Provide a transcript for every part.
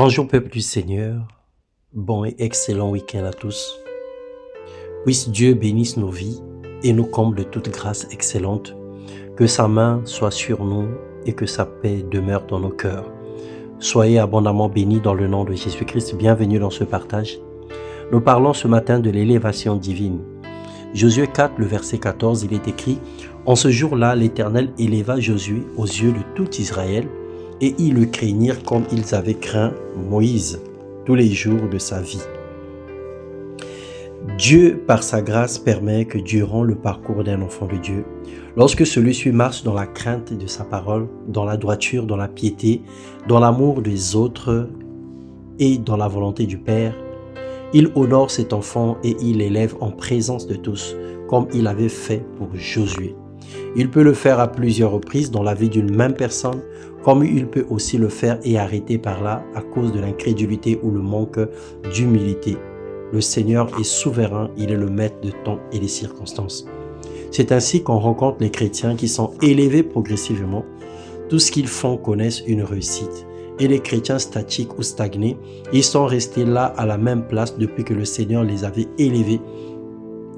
Bonjour peuple du Seigneur, bon et excellent week-end à tous. Puisse Dieu bénisse nos vies et nous comble de toute grâce excellente, que sa main soit sur nous et que sa paix demeure dans nos cœurs. Soyez abondamment bénis dans le nom de Jésus-Christ, bienvenue dans ce partage. Nous parlons ce matin de l'élévation divine. Josué 4, le verset 14, il est écrit « En ce jour-là, l'Éternel éleva Josué aux yeux de tout Israël, et ils le craignirent comme ils avaient craint Moïse tous les jours de sa vie. » Dieu, par sa grâce, permet que durant le parcours d'un enfant de Dieu, lorsque celui-ci marche dans la crainte de sa parole, dans la droiture, dans la piété, dans l'amour des autres et dans la volonté du Père, il honore cet enfant et il l'élève en présence de tous, comme il avait fait pour Josué. Il peut le faire à plusieurs reprises dans la vie d'une même personne, comme il peut aussi le faire et arrêter par là à cause de l'incrédulité ou le manque d'humilité. Le Seigneur est souverain, il est le maître de temps et des circonstances. C'est ainsi qu'on rencontre les chrétiens qui sont élevés progressivement. Tout ce qu'ils font connaissent une réussite. Et les chrétiens statiques ou stagnés, ils sont restés là à la même place depuis que le Seigneur les avait élevés,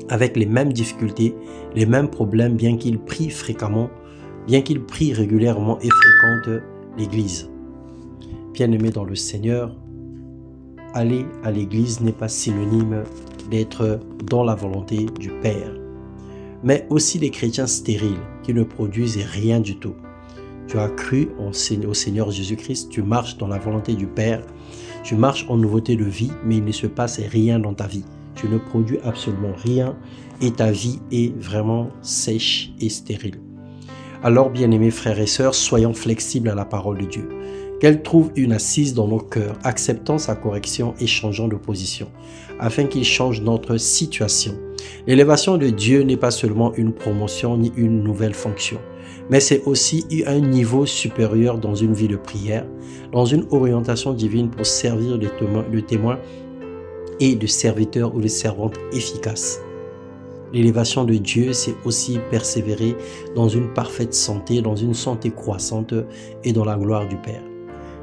avec les mêmes difficultés, les mêmes problèmes, bien qu'ils prient fréquemment, bien qu'ils prient régulièrement et fréquentent l'église. Bien-aimés dans le Seigneur, aller à l'église n'est pas synonyme d'être dans la volonté du Père, mais aussi les chrétiens stériles qui ne produisent rien du tout. Tu as cru au Seigneur Jésus-Christ, tu marches dans la volonté du Père, tu marches en nouveauté de vie, mais il ne se passe rien dans ta vie. Tu ne produis absolument rien et ta vie est vraiment sèche et stérile. Alors, bien-aimés frères et sœurs, soyons flexibles à la parole de Dieu. Qu'elle trouve une assise dans nos cœurs, acceptant sa correction et changeant de position, afin qu'il change notre situation. L'élévation de Dieu n'est pas seulement une promotion ni une nouvelle fonction, mais c'est aussi un niveau supérieur dans une vie de prière, dans une orientation divine pour servir de témoin et de serviteur ou de servante efficace. L'élévation de Dieu, c'est aussi persévérer dans une parfaite santé, dans une santé croissante et dans la gloire du Père.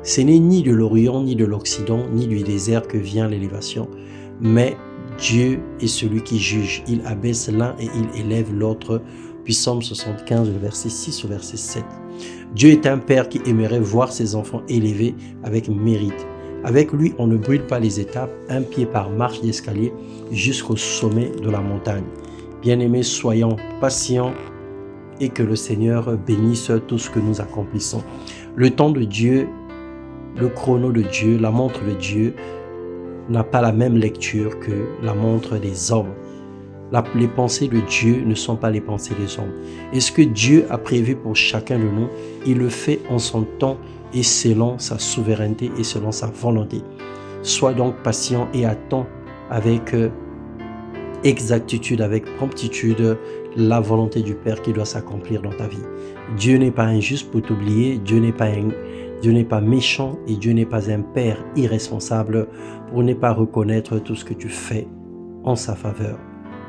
Ce n'est ni de l'Orient, ni de l'Occident, ni du désert que vient l'élévation, mais Dieu est celui qui juge. Il abaisse l'un et il élève l'autre. Puis Psaume 75, le verset 6 au verset 7. Dieu est un Père qui aimerait voir ses enfants élevés avec mérite. Avec lui, on ne brûle pas les étapes, un pied par marche d'escalier jusqu'au sommet de la montagne. Bien-aimés, soyons patients et que le Seigneur bénisse tout ce que nous accomplissons. Le temps de Dieu, le chrono de Dieu, la montre de Dieu n'a pas la même lecture que la montre des hommes. Les pensées de Dieu ne sont pas les pensées des hommes. Et ce que Dieu a prévu pour chacun de nous, il le fait en son temps et selon sa souveraineté et selon sa volonté. Sois donc patient et attends avec exactitude, avec promptitude, la volonté du Père qui doit s'accomplir dans ta vie. Dieu n'est pas injuste pour t'oublier, Dieu n'est pas méchant et Dieu n'est pas un Père irresponsable pour ne pas reconnaître tout ce que tu fais en sa faveur.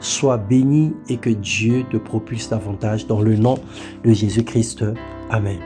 Sois béni et que Dieu te propulse davantage dans le nom de Jésus-Christ. Amen.